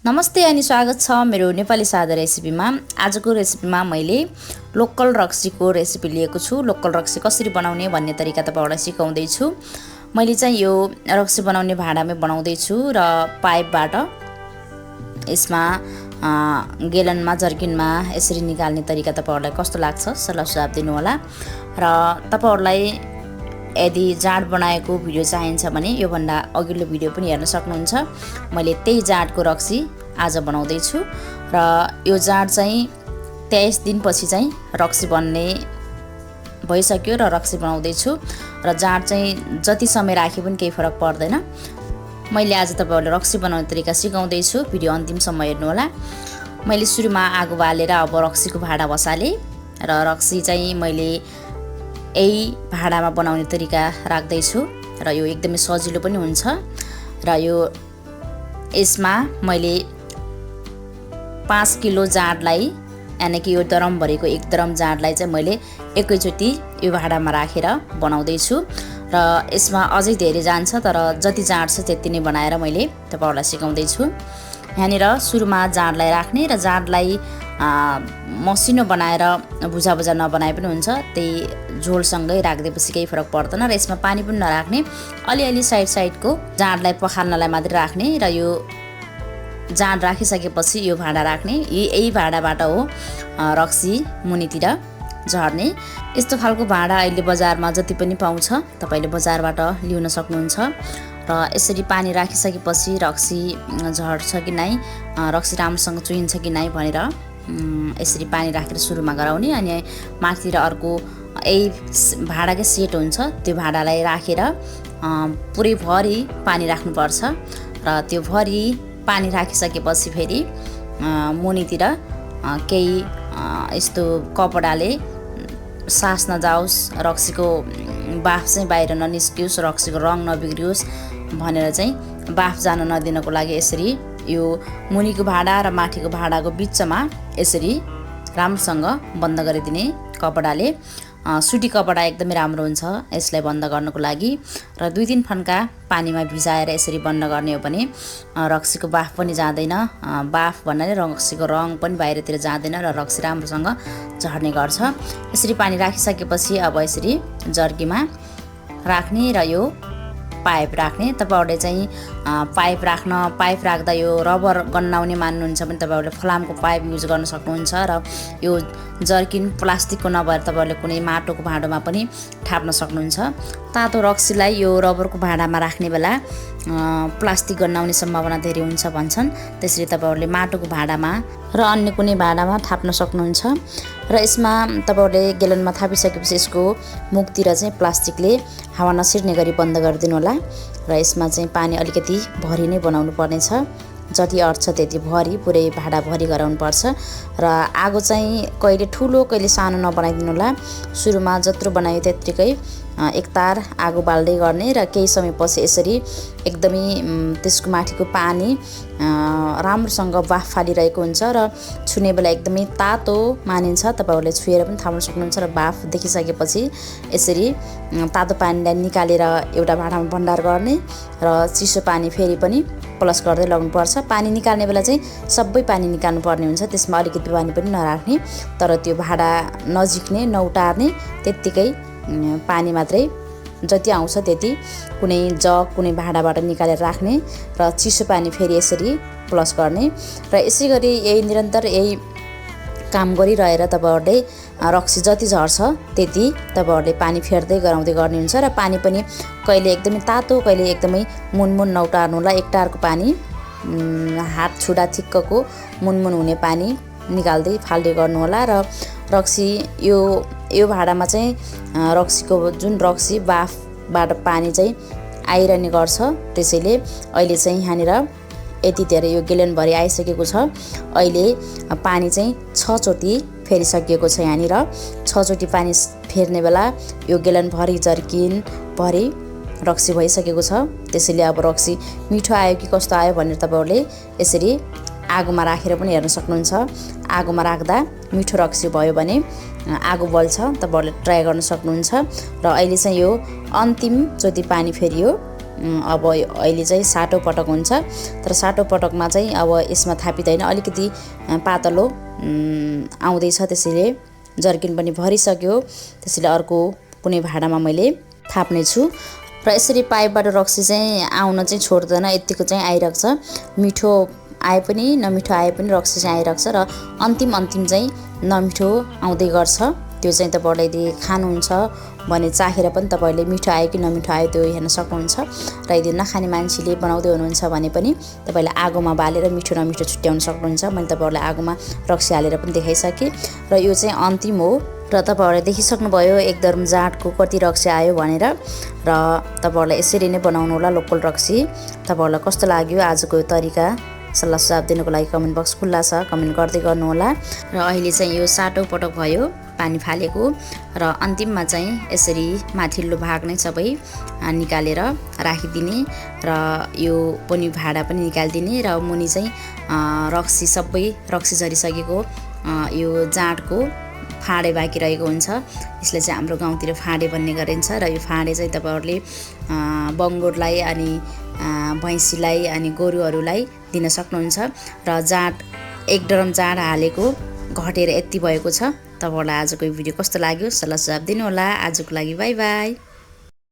नमस्ते अनि स्वागत छ मेरो नेपाली सादा रेसिपीमा। आजको रेसिपीमा मैले लोकल रक्सीको रेसिपी लिएको छु। लोकल रक्सी कसरी बनाउने भन्ने तरिका तपाईहरुलाई सिकाउँदै छु। मैले चाहिँ यो रक्सी बनाउने भाँडामै बनाउँदै छु र पाइपबाट यसमा गेलनमा जर्किनमा यसरी निकाल्ने तरिका तपाईहरुलाई कस्तो लाग्छ सल्लाह सुझाव दिनु होला। र तपाईहरुलाई यदि जाँड बनाएको भिडियो चाहिन्छ भने यो भन्दा अघिल्लो भिडियो पनि हेर्न सक्नुहुन्छ। मैले त्यही जाँडको रक्सी आज बनाउँदै छु र यो जाँड चाहिँ 23 दिनपछि चाहिँ रक्सी बन्ने भइसक्यो र रक्सी बनाउँदै छु र जाँड चाहिँ जति समय राखे पनि केही फरक पर्दैन। मैले आज तपाईहरुलाई रक्सी बनाउने तरिका सिकाउँदै छु। भिडियो अन्तिमसम्म हेर्नु होला। मैले सुरुमा आगो बालेर अब रक्सीको भाँडा बसाले र रक्सी चाहिँ मैले यही भाँडामा बनाउने तरिका राख्दै छु र यो एकदमै सजिलो पनि हुन्छ। र यो यसमा मैले 5 किलो जाँडलाई यानी कि यो दरम भरेको एक दरम जाँडलाई चाहिँ मैले एकैचोटी यो भाँडामा राखेर बनाउँदै छु र यसमा अझै धेरै जान्छ, तर जति जाँड छ त्यति नै बनाएर मैले तपाईहरुलाई सिकाउँदै छु। यहाँनिर सुरुमा जाँडलाई राख्ने र जाँडलाई मसिनो बनाएर भुजा भुजा नबनाए पनि हुन्छ। त्यही झोलसँगै राख्दैपछि केही फरक पर्दैन र यसमा पानी पनि नराख्ने, अलिअलि साइडको जाँडलाई पखाल्नलाई मात्रै राख्ने र यो जाँड राखिसकेपछि यो भाँडा राख्ने। यही भाँडाबाट हो रक्सी मुनितिर झर्ने। यस्तो खालको भाँडा अहिले बजारमा जति पनि पाउँछ तपाईले बजारबाट ल्याउन सक्नुहुन्छ। र यसरी पानी राखिसकेपछि रक्सी झर्छ कि नै, रक्सी राम्रोसँग चुइन्छ कि नै भनेर यसरी पानी राखेर सुरुमा गराउने। अनि माथितिर अर्को यही भाँडाकै सेट हुन्छ, त्यो भाँडालाई राखेर पुरै भरि पानी राख्नुपर्छ र त्यो भरि पानी राखिसकेपछि फेरि मुनितिर केही यस्तो कपडाले सास नजाओस्, रक्सीको बाफ चाहिँ बाहिर ननिस्कियोस्, रक्सीको रङ नबिग्रियोस् भनेर चाहिँ बाफ जान नदिनको लागि यसरी यो मुनिको भाँडा र माथिको भाँडाको बिचमा यसरी राम्रोसँग बन्द गरिदिने कपडाले। सुती कपडा एकदमै राम्रो हुन्छ यसलाई बन्द गर्नको लागि। र 2-3 फन्का पानीमा भिजाएर यसरी बन्द गर्ने हो भने रक्सीको बाफ पनि जाँदैन, बाफ भन्नाले रक्सीको रङ पनि बाहिरतिर जाँदैन र रक्सी राम्रोसँग झर्ने गर्छ। यसरी पानी राखिसकेपछि अब यसरी जर्कीमा राख्ने र यो पाइप राख्ने। तपाईहरुले चाहिँ पाइप राख्दा यो रबर गन्नाउने मान्नुहुन्छ भने तपाईहरुले फलामको पाइप युज गर्न सक्नुहुन्छ र यो जर्किन प्लास्टिकको नभएर तपाईहरुले कुनै माटोको भाँडोमा पनि थाप्न सक्नुहुन्छ। तातो रक्सीलाई यो रबरको भाँडामा राख्ने बेला प्लास्टिक गन्नाउने सम्भावना धेरै हुन्छ भन्छन्। त्यसरी तपाईहरुले माटोको भाँडामा र अन्य कुनै भाँडामा थाप्न सक्नुहुन्छ। र यसमा तपाईहरुले गेलनमा थापिसकेपछि यसको मुखतिर चाहिँ प्लास्टिकले हावा नछिर्ने गरी बन्द गरिदिनु होला। र यसमा चाहिँ पानी अलिकति भरि नै बनाउनु पर्नेछ, जति अट्छ त्यति भरि, पुरै भाँडा भरि गराउनु पर्छ। र आगो चाहिँ कहिले ठुलो कहिले सानो नबनाइदिनु होला। सुरुमा जत्रो बनायो त्यत्तिकै एकतार आगो बाल्दै गर्ने र केही समयपछि यसरी एकदमै त्यसको माथिको पानी राम्रोसँग बाफ फालिरहेको हुन्छ र छुने बेला एकदमै तातो मानिन्छ। तपाईहरुले छुएर पनि थाहा सक्नुहुन्छ। र बाफ देखिसकेपछि यसरी तातो पानीलाई निकालेर एउटा भाँडामा भण्डार गर्ने र चिसो पानी फेरि पनि प्लस गर्दै लगाउनुपर्छ। पानी निकाल्ने बेला चाहिँ सबै पानी निकाल्नु पर्ने हुन्छ, त्यसमा अलिकति पानी पनि नराख्ने, तर त्यो भाँडा नजिक्ने नउटार्ने, त्यत्तिकै पानी मात्रै जति आउँछ त्यति कुनै जग कुनै भाँडाबाट निकालेर राख्ने र चिसो पानी फेरि यसरी प्लस गर्ने। र यसै गरी यही निरन्तर यही काम गरिरहेर तपाईहरुले रक्सी जति झर्छ त्यति तपाईहरुले पानी फेर्दै गराउँदै गर्ने हुन्छ। र पानी पनि कहिले एकदमै तातो कहिले एकदमै मुनमुन नउटार्नु होला। एकटारको पानी हात छुडा ठिक्कको मुनमुन हुने पानी निकाल्दै फाल्दै गर्नु होला। र रक्सी यो भाँडामा चाहिँ रक्सीको जुन रक्सी बाफबाट पानी चाहिँ आइरहने गर्छ। त्यसैले अहिले चाहिँ यहाँनिर यति धेरै यो गेलनभरि आइसकेको छ। अहिले पानी चाहिँ 6 चोटि फेरिसकिएको छ। यहाँनिर 6 चोटि पानी फेर्ने बेला यो गेलनभरि जर्किन भरि रक्सी भइसकेको छ। त्यसैले अब रक्सी मिठो आयो कि कस्तो आयो भनेर तपाईहरुले यसरी आगोमा राखेर पनि हेर्न सक्नुहुन्छ। आगोमा राख्दा मिठो रक्सी भयो भने आगो बल्छ, तपाईहरुले ट्राई गर्न सक्नुहुन्छ। र अहिले चाहिँ यो अन्तिम चोटि पानी फेरियो अब अहिले चाहिँ साटो पटक हुन्छ। तर साटो पटकमा चाहिँ अब यसमा थापिँदैन, अलिकति पातलो आउँदैछ, त्यसैले जर्किन पनि भरिसक्यो। त्यसैले अर्को कुनै भाँडामा मैले थाप्ने छु र यसरी पाइपबाट रक्सी चाहिँ आउन चाहिँ छोड्दैन, यतिको चाहिँ आइरहेको छ। मिठो आए पनि नमिठो आए पनि रक्सी चाहिँ आइरहेको छ र अन्तिम चाहिँ नमिठो आउँदै गर्छ। त्यो चाहिँ तपाईँहरूले यदि खानुहुन्छ भने चाखेर पनि तपाईँहरूले मिठो आयो कि नमिठो आयो त्यो हेर्न सक्नुहुन्छ। र यदि नखाने मान्छेले बनाउँदै हुनुहुन्छ भने पनि तपाईँले आगोमा बालेर मिठो नमिठो छुट्याउन सक्नुहुन्छ। मैले तपाईँहरूलाई आगोमा रक्सी हालेर पनि देखाइसकेँ र यो चाहिँ अन्तिम हो। र तपाईँहरूले देखिसक्नुभयो एकदम जाँडको कति रक्सी आयो भनेर। र तपाईँहरूलाई यसरी नै बनाउनु होला लोकल रक्सी। तपाईँहरूलाई कस्तो लाग्यो आजको यो तरिका? सल्लाह सुझाव दिनुको लागि कमेन्ट बक्स खुल्ला छ, कमेन्ट गर्दै गर्नुहोला। र अहिले चाहिँ यो साटो पटक भयो पानी फालेको, र अन्तिममा चाहिँ यसरी माथिल्लो भाग नै सबै निकालेर राखिदिने र यो पनि भाँडा पनि निकालिदिने र मुनि चाहिँ रक्सी सबै रक्सी झरिसकेको यो जाँडको फाँडे बाँकी रहेको हुन्छ। यसले चाहिँ हाम्रो गाउँतिर फाँडे भन्ने गरिन्छ। र यो फाँडे चाहिँ तपाईँहरूले बङ्गुरलाई अनि भैँसीलाई अनि गोरुहरूलाई दिन सक्नुहुन्छ। र जाँड 1 ड्रम जाँड हालेको घटेर यति भएको छ। तपाईँहरूलाई आजको भिडियो कस्तो लाग्यो सल्लाह सुझाव दिनुहोला। आजको लागि बाई बाई।